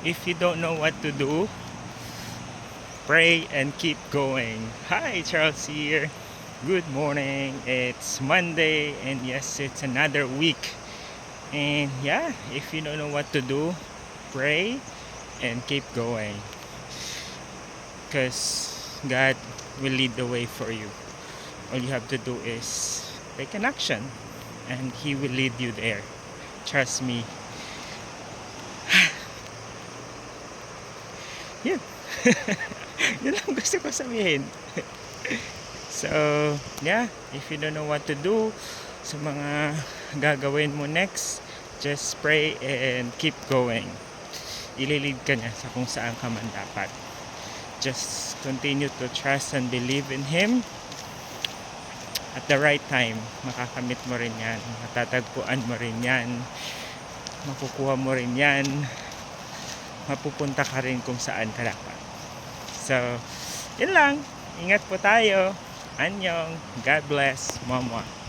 If you don't know what to do, pray and keep going. Hi, Charles here. Good morning. It's Monday, and yes, it's another week. And yeah, if you don't know what to do, pray and keep going. Because God will lead the way for you. All you have to do is take an action, and He will lead you there. Trust me. Yun. Yun lang gusto ko sabihin. So, yeah, if you don't know what to do sa mga gagawin mo next, just pray and keep going. Ililid ka niya sa kung saan ka man dapat. Just continue to trust and believe in Him. At the right time, makakamit mo rin yan. Matatagpuan mo rin yan. Makukuha mo rin yan. Mapupunta ka rin kung saan ka dapat. So, yun lang. Ingat po tayo. Annyeong. God bless. Mwah mwah.